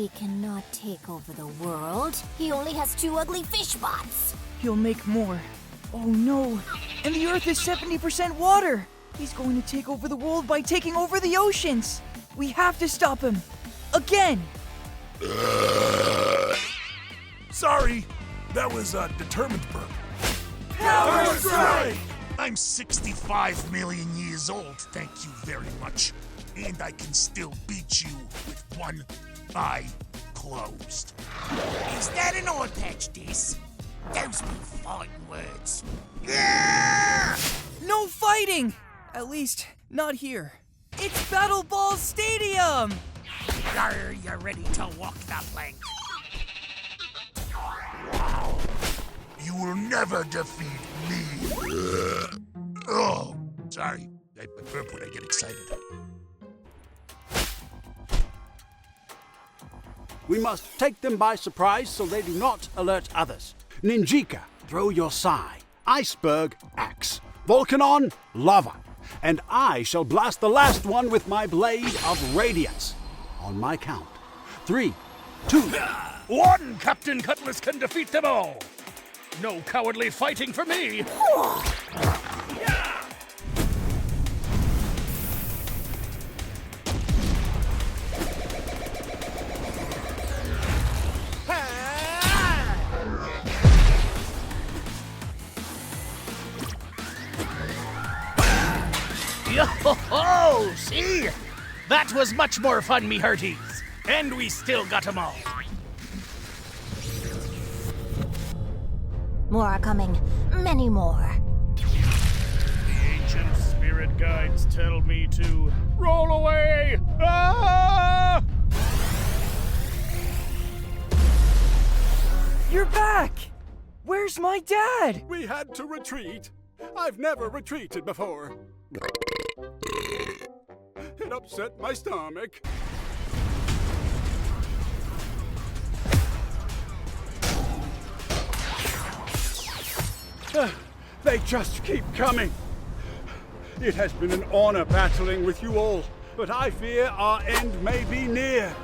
He cannot take over the world. He only has 2 ugly fish spots. He'll make more. Oh no! And the Earth is 70% water! He's going to take over the world by taking over the oceans! We have to stop him! Again! Sorry, that was a Determined Burp. Power Strike! I'm 65 million years old, thank you very much. And I can still beat you with one eye closed. Is that an oil patch, this? Those be fighting words. Yeah! No fighting! At least, not here. It's Battle Ballz Stadium! Are you ready to walk the plank? You will never defeat me. Oh, sorry. I burp when I get excited. We must take them by surprise so they do not alert others. Ninjika, throw your sai. Iceberg, axe. Volcanon, lava. And I shall blast the last one with my blade of radiance. On my count. 3, 2... One Captain Cutlass can defeat them all. No cowardly fighting for me. Yo-ho-ho! See? That was much more fun, me hearties. And we still got 'em all. More are coming. Many more. The ancient spirit guides tell me to roll away! Ah! You're back! Where's my dad? We had to retreat. I've never retreated before. It upset my stomach. They just keep coming. It has been an honor battling with you all, but I fear our end may be near.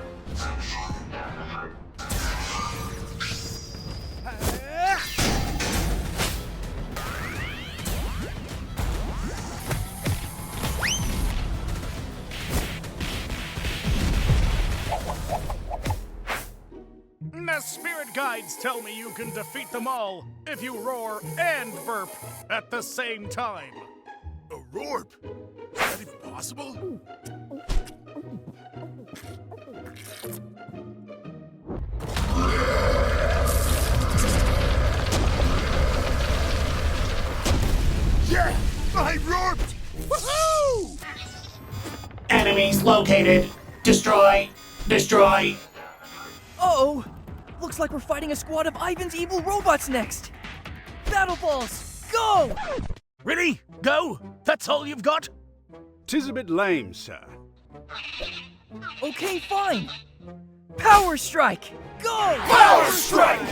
The spirit guides tell me you can defeat them all if you roar and burp at the same time. A Roarp? Is that even possible? Yeah! I Roarped! Woohoo! Enemies located. Destroy. Destroy. Uh-oh! Looks like we're fighting a squad of Ivan's evil robots next! Battle Balls, go! Ready? Go? That's all you've got? 'Tis a bit lame, sir. Okay, fine! Power Strike, go! Power Strike!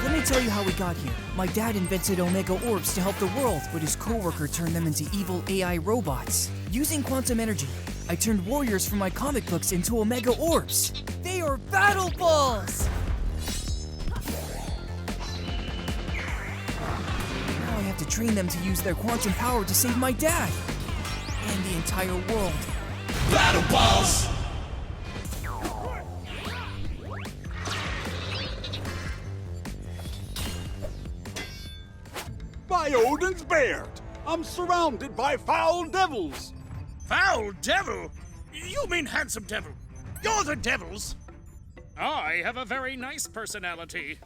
Let me tell you how we got here. My dad invented Omega Orbs to help the world, but his coworker turned them into evil AI robots. Using quantum energy, I turned warriors from my comic books into Omega Orbs. They are Battle Balls! Now I have to train them to use their quantum power to save my dad. And the entire world. Battle Ballz! By Odin's beard! I'm surrounded by foul devils! Foul devil? You mean handsome devil? You're the devils. I have a very nice personality.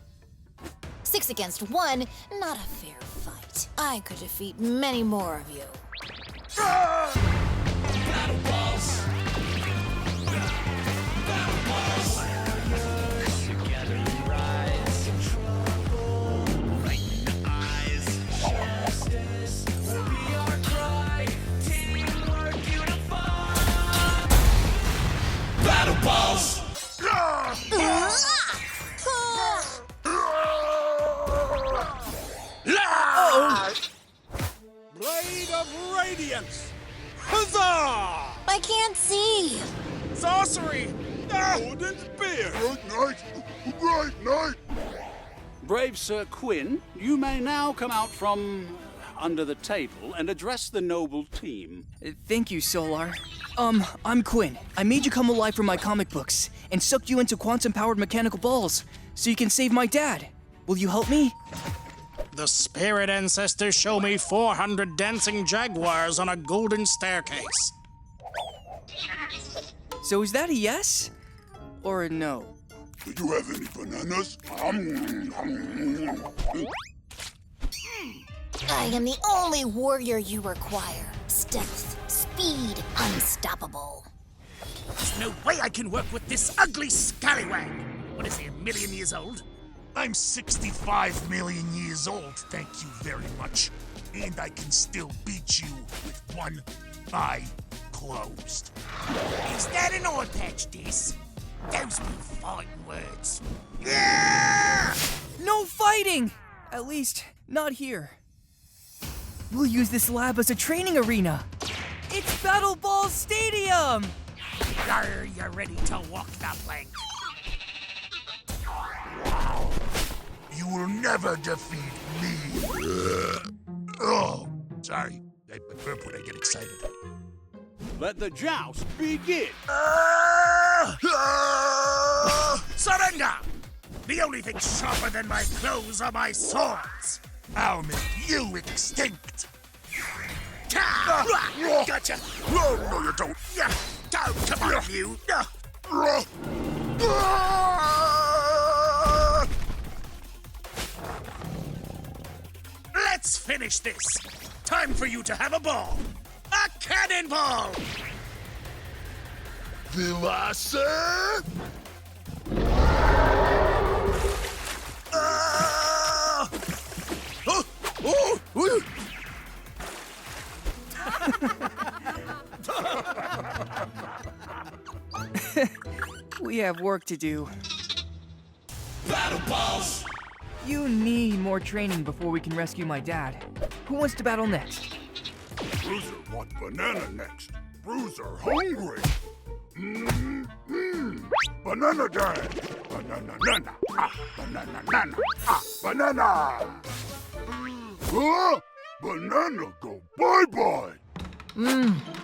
6 against 1, not a fair fight. I could defeat many more of you. Battle Ballz! Battle Ballz! Together we rise. Right in the eyes. Justice will be our cry. Teamwork unified. Ballz. Blade of Radiance! Huzzah! I can't see. Sorcery! Golden Spear! Right night! Brave Sir Quinn, you may now come out from under the table and address the noble team. Thank you, Solar. I'm Quinn. I made you come alive from my comic books and sucked you into quantum-powered mechanical balls so you can save my dad. Will you help me? The spirit ancestors show me 400 dancing jaguars on a golden staircase. So is that a yes? Or a no? Do you have any bananas? I am the only warrior you require. Stealth, speed, unstoppable. There's no way I can work with this ugly scallywag. What is he, a million years old? I'm 65 million years old, thank you very much. And I can still beat you with one eye closed. Is that an oil patch, this? Those be fighting words. Yeah! No fighting! At least, not here. We'll use this lab as a training arena. It's Battle Ballz Stadium! Are you ready to walk the plank? You will never defeat me. Oh, sorry. I burp when I get excited. Let the joust begin. Surrender! The only thing sharper than my clothes are my swords. I'll make you extinct. Gotcha. No, you don't. Come on, you. Let's finish this. Time for you to have a ball. A cannonball! Velociraptor! We have work to do. Battle Ballz. You need more training before we can rescue my dad. Who wants to battle next? Bruiser want banana next. Bruiser hungry. Banana dance. Banana nana. Banana nana. Banana. Banana go bye-bye.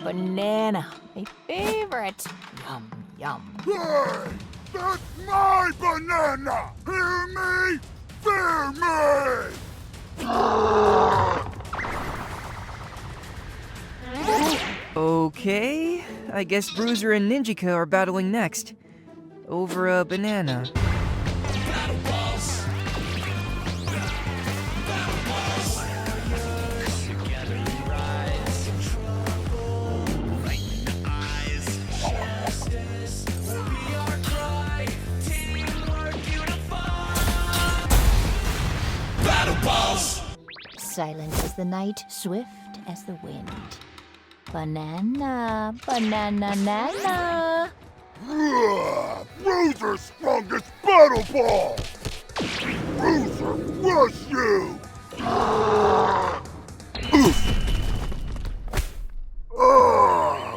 Banana. My favorite. Yum, yum. Hey, that's my banana. Hear me? Fear me. Okay, I guess Bruiser and Ninjika are battling next. Over a banana. Battle Ballz. Battle Ballz. Together we rise. Right in the eyes. Justice will be our cry. Teamwork unified. Battle Ballz. Silent as the night, swift as the wind. Banana, banana, nana. Bruiser's strongest battle ball. Bruiser, rush you.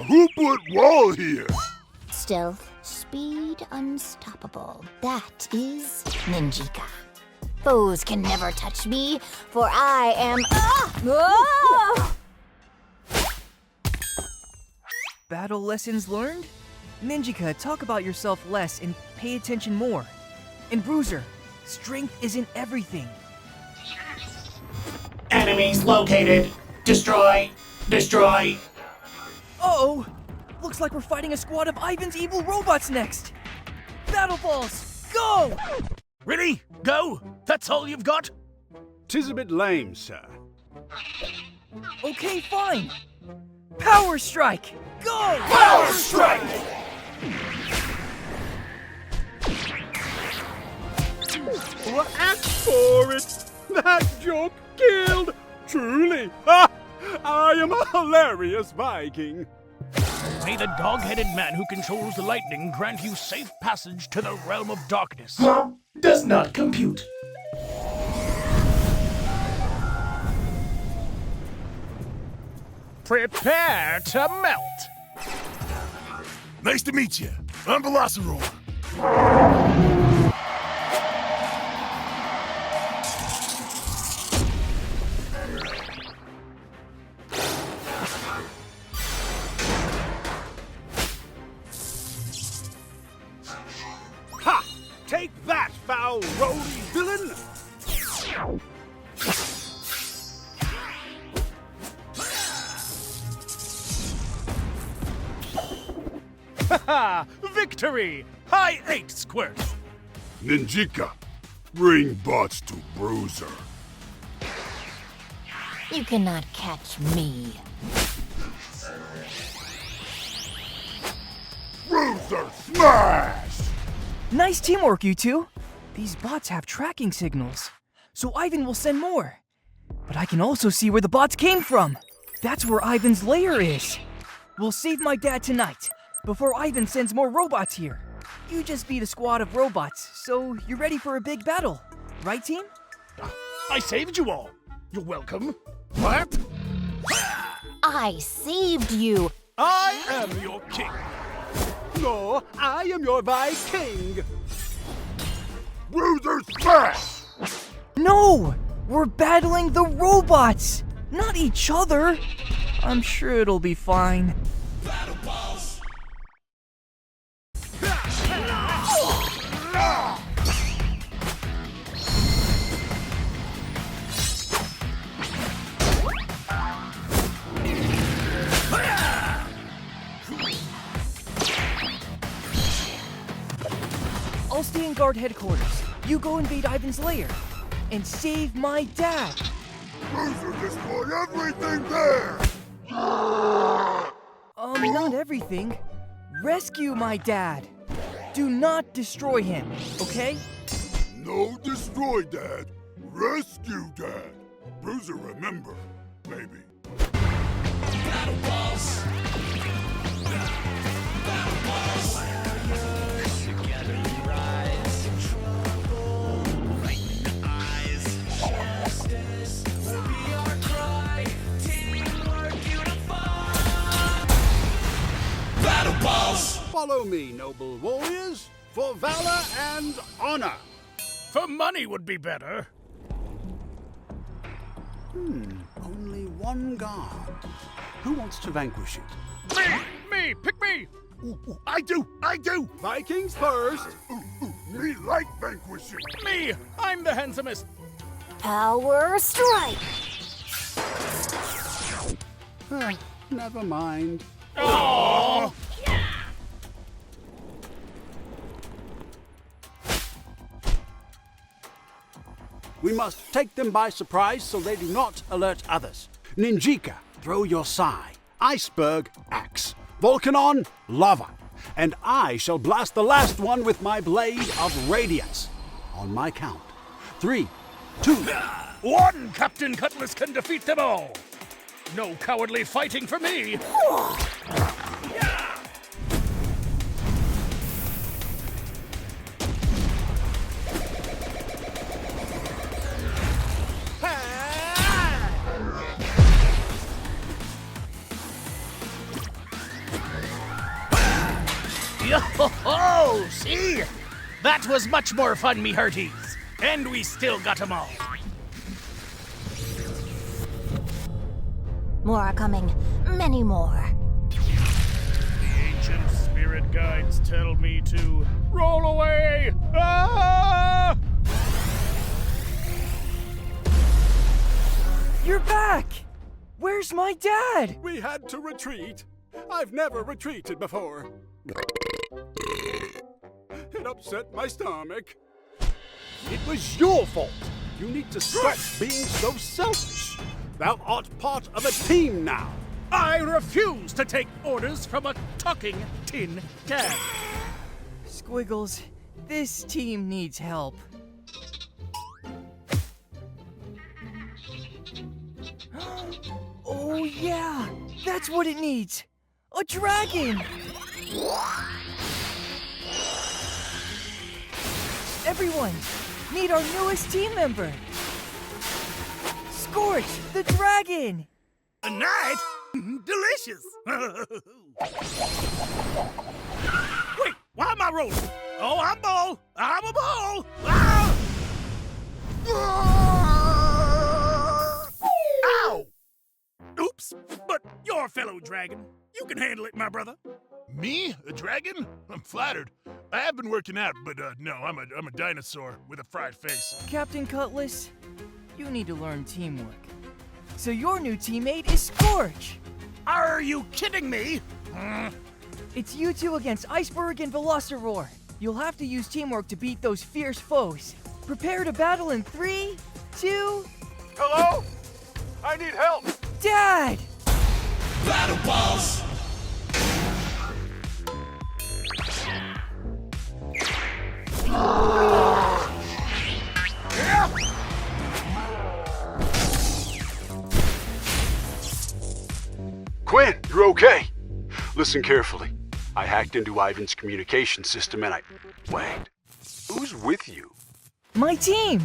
Who put wall here? Stealth, speed, unstoppable. That is Ninjika. Foes can never touch me, for I am. Battle lessons learned? Ninjika, talk about yourself less and pay attention more. And Bruiser, strength isn't everything. Enemies located. Destroy. Destroy. Uh-oh! Looks like we're fighting a squad of Ivan's evil robots next! Battle Ballz, go! Ready? Go? That's all you've got? 'Tis a bit lame, sir. Okay, fine! Power Strike, go! Power Strike! Ask for it! That joke killed! Truly! Ha! I am a hilarious Viking! May the dog-headed man who controls the lightning grant you safe passage to the realm of darkness. Does not compute. Prepare to melt. Nice to meet you. I'm Velociraptor. Ha! Take that, foul roly villain! Ha! Victory! I ate Squirt. Ninjika, bring bots to Bruiser. You cannot catch me. Bruiser smash! Nice teamwork, you two. These bots have tracking signals, so Ivan will send more. But I can also see where the bots came from. That's where Ivan's lair is. We'll save my dad tonight, before Ivan sends more robots here. You just beat a squad of robots, so you're ready for a big battle. Right, team? I saved you all. You're welcome. What? I saved you. I am your king. No, I am your Viking! Bruiser smash! No! We're battling the robots, not each other. I'm sure it'll be fine. Battle Ballz. I'll stay in guard headquarters. You go invade Ivan's lair and save my dad. Bruiser destroy everything there! Not everything. Rescue my dad. Do not destroy him, okay? No destroy Dad, rescue Dad. Bruiser remember, baby. Battle Ballz. Battle Ballz. Together we rise. Trouble. Right in the eyes. Justice will be our cry. Teamwork unified. Battle Ballz. Follow me, noble warriors, for valor and honor. For money would be better. Only one guard. Who wants to vanquish it? Me, pick me. I do! Vikings first. Me like vanquishing. Me, I'm the handsomest. Power strike. Never mind. Oh! We must take them by surprise so they do not alert others. Ninjika, throw your sai. Iceberg, axe. Volcanon, lava. And I shall blast the last one with my blade of radiance. On my count. 3, 2. One Captain Cutlass can defeat them all. No cowardly fighting for me. Yo-ho-ho! See? That was much more fun, me hearties. And we still got 'em all. More are coming. Many more. The ancient spirit guides tell me to roll away. Ah! You're back! Where's my dad? We had to retreat. I've never retreated before. It upset my stomach. It was your fault. You need to stop being so selfish. Thou art part of a team now. I refuse to take orders from a talking tin can. Squiggles, this team needs help. Oh yeah, that's what it needs. A dragon! Everyone, meet our newest team member! Scorch, the dragon! A night? Delicious! Wait, why am I rolling? Oh, I'm ball! I'm a ball! Ah! Ow! Oops, but you're a fellow dragon. You can handle it, my brother. Me? A dragon? I'm flattered. I have been working out, but no, I'm a dinosaur with a fried face. Captain Cutlass, you need to learn teamwork. So your new teammate is Scorch! Are you kidding me? It's you two against Iceberg and Velociraptor. You'll have to use teamwork to beat those fierce foes. Prepare to battle in 3, 2... Hello? I need help. Dad! Battle Ballz. Quinn, you're okay. Listen carefully. I hacked into Ivan's communication system and Wait, who's with you? My team!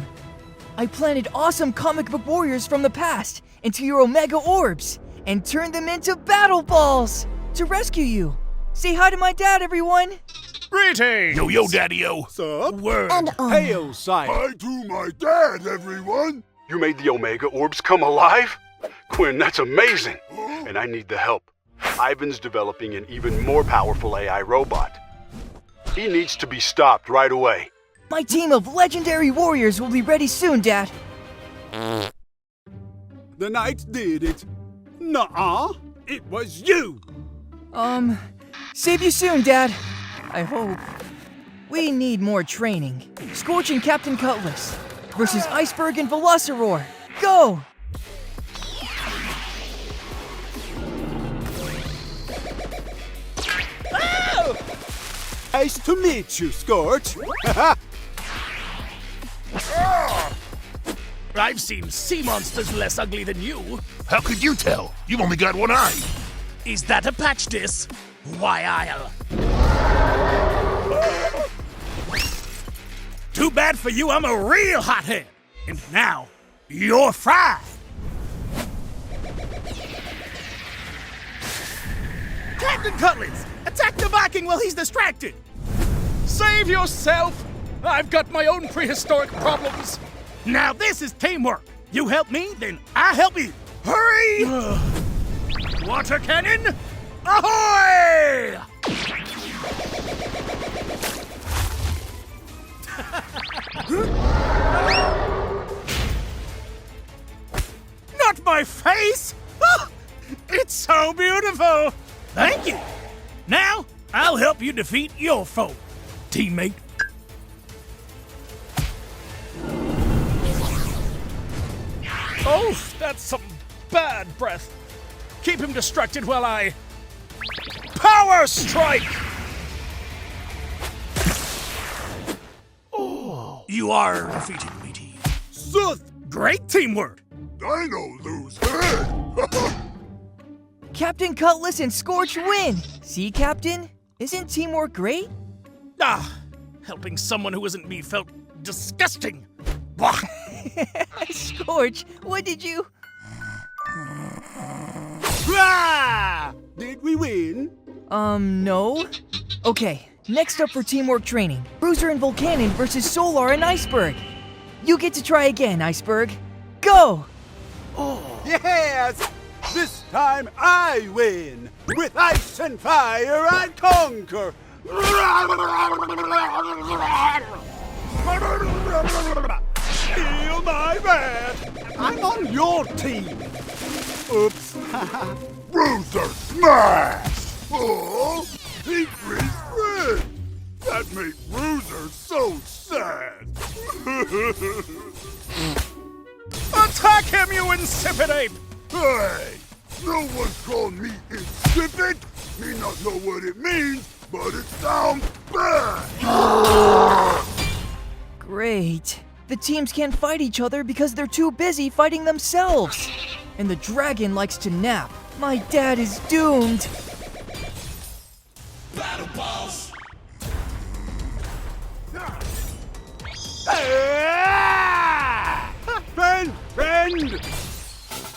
I planted awesome comic book warriors from the past into your Omega Orbs and turned them into Battle Ballz to rescue you. Say hi to my dad, everyone! Greetings! Yo, daddy-o. Sup? Word. And Hail, sire. Hi to my dad, everyone. You made the Omega Orbs come alive? Quinn, that's amazing. And I need the help. Ivan's developing an even more powerful AI robot. He needs to be stopped right away. My team of legendary warriors will be ready soon, Dad. The knights did it. Nuh-uh. It was you. Save you soon, Dad. I hope. We need more training. Scorch and Captain Cutlass versus Iceberg and Velociraptor. Go! Nice to meet you, Scorch. I've seen sea monsters less ugly than you. How could you tell? You've only got one eye. Is that a patch diss? Why, I'll... Too bad for you, I'm a real hothead. And now, you're fried. Captain Cutlass, attack the Viking while he's distracted. Save yourself. I've got my own prehistoric problems. Now this is teamwork. You help me, then I help you. Hurry! Water cannon, ahoy! Not my face! It's so beautiful! Thank you! Now, I'll help you defeat your foe, teammate. Oh, that's some bad breath. Keep him distracted while I... Power Strike! Oh, you are defeating me, team. Sith! Great teamwork! Dino lose head. Captain Cutlass and Scorch win! See, Captain? Isn't teamwork great? Helping someone who isn't me felt disgusting. Blah. Scorch, what did you... Did we win? No? Okay, next up for teamwork training. Bruiser and Volcanon versus Solar and Iceberg. You get to try again, Iceberg. Go! Yes! This time I win! With ice and fire I conquer! Feel my wrath! I'm on your team! Oops! Bruiser smash! Oh, he frees friend. That made Bruiser so sad. Attack him, you insipid ape! Hey, no one's called me insipid. Me not know what it means, but it sounds bad. Great. The teams can't fight each other because they're too busy fighting themselves. And the dragon likes to nap. My dad is doomed. Friend! Friend!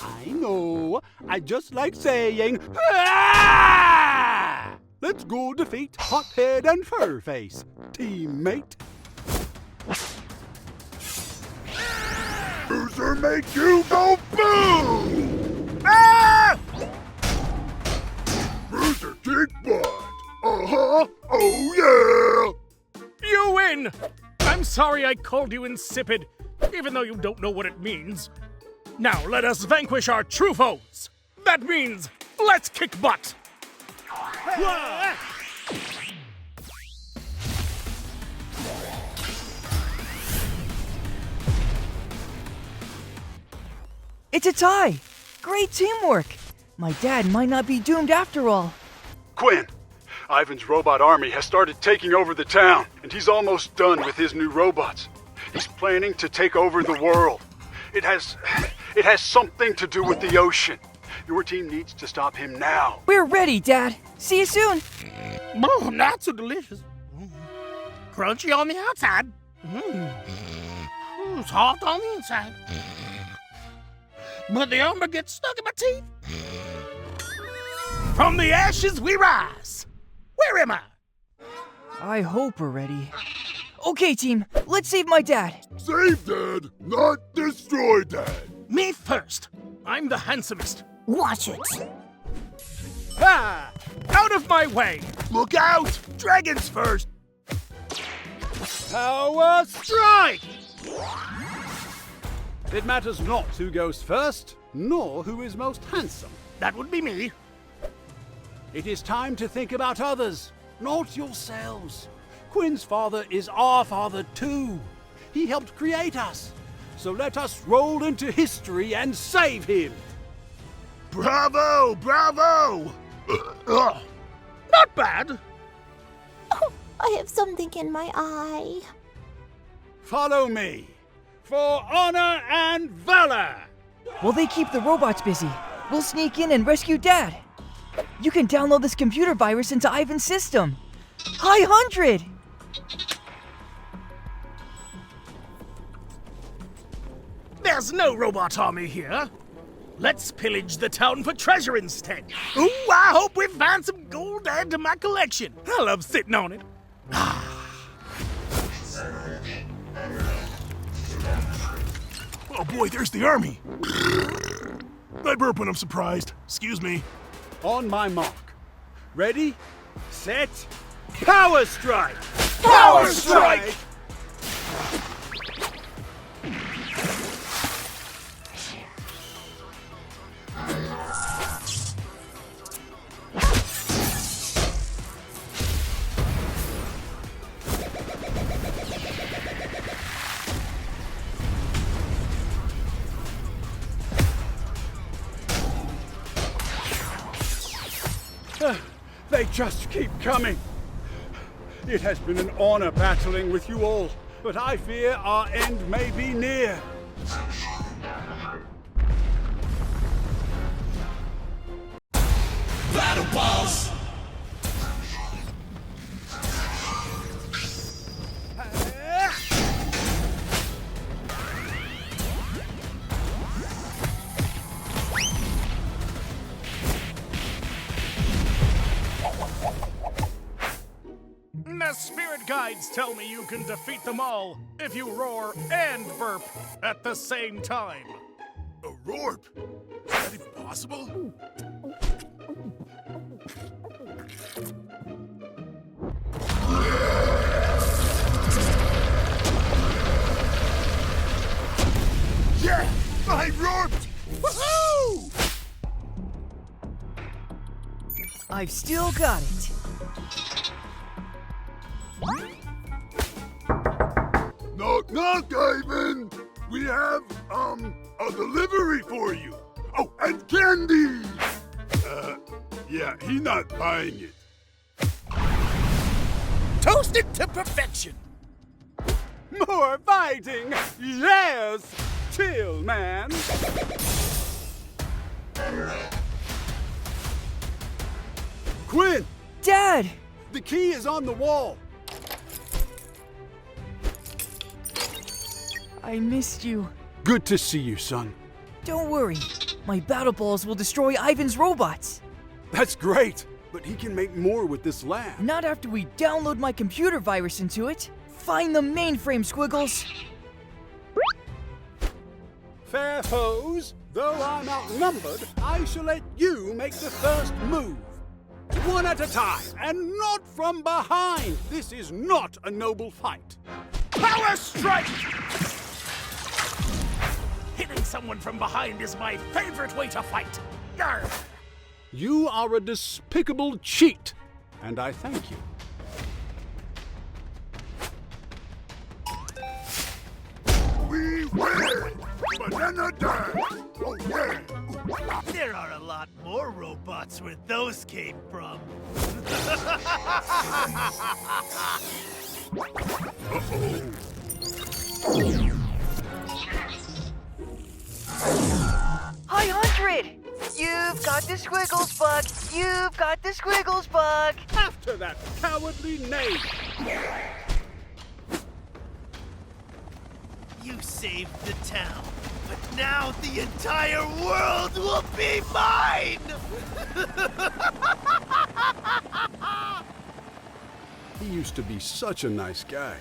I know. I just like saying, let's go defeat Hothead and Furface, teammate. Bruiser make you go boom! Ah! Bruiser kick butt. Uh-huh. Oh, yeah! You win! I'm sorry I called you insipid, even though you don't know what it means. Now let us vanquish our true foes. That means, let's kick butt! It's a tie! Great teamwork! My dad might not be doomed after all. Quinn, Ivan's robot army has started taking over the town, and he's almost done with his new robots. He's planning to take over the world. It has something to do with the ocean. Your team needs to stop him now. We're ready, Dad. See you soon. Oh, not so delicious. Crunchy on the outside. Soft on the inside. But the umber gets stuck in my teeth. From the ashes we rise. Where am I? I hope we're ready. Okay, team, let's save my dad. Save Dad, not destroy Dad. Me first. I'm the handsomest. Watch it. Ha! Out of my way. Look out! Dragons first! Power strike! It matters not who goes first, nor who is most handsome. That would be me. It is time to think about others, not yourselves. Quinn's father is our father too. He helped create us. So let us roll into history and save him. Bravo! Bravo! Not bad. Oh, I have something in my eye. Follow me for honor and valor. While they keep the robots busy, we'll sneak in and rescue Dad. You can download this computer virus into Ivan's system. High 100! There's no robot army here. Let's pillage the town for treasure instead. Ooh, I hope we find some gold to add to my collection. I love sitting on it. Oh boy, there's the army. I burp when I'm surprised. Excuse me. On my mark. Ready, set, power strike! Power strike! They just keep coming. It has been an honor battling with you all, but I fear our end may be near. Battle Ballz. The spirit guides tell me you can defeat them all if you roar and burp at the same time. A Roarp? Is that even possible? Yeah! I Roarped! Woohoo! I've still got it. Knock, knock, Ivan! We have, a delivery for you. Oh, and candy! Yeah, he not buying it. Toasted to perfection. More fighting! Yes! Chill, man! Quinn! Dad! The key is on the wall! I missed you. Good to see you, son. Don't worry. My Battle Ballz will destroy Ivan's robots. That's great, but he can make more with this lab. Not after we download my computer virus into it. Find the mainframe, Squiggles. Fair foes, though I'm outnumbered, I shall let you make the first move. One at a time, and not from behind. This is not a noble fight. Power strike! Hitting someone from behind is my favorite way to fight. Yarr! You are a despicable cheat, and I thank you. We win! Banana dance! Oh yeah! There are a lot more robots where those came from. Hi, 100! You've got the Squiggles bug! You've got the Squiggles bug! After that cowardly knave! You saved the town, but now the entire world will be mine! He used to be such a nice guy.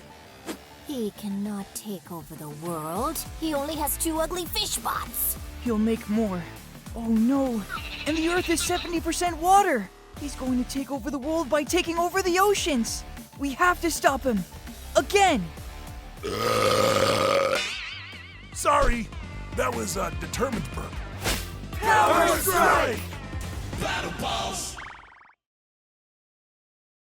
He cannot take over the world. He only has 2 ugly fish bots. He'll make more. Oh no! And the Earth is 70% water! He's going to take over the world by taking over the oceans! We have to stop him! Again! Sorry, that was a Determined Burp. Battle Ballz.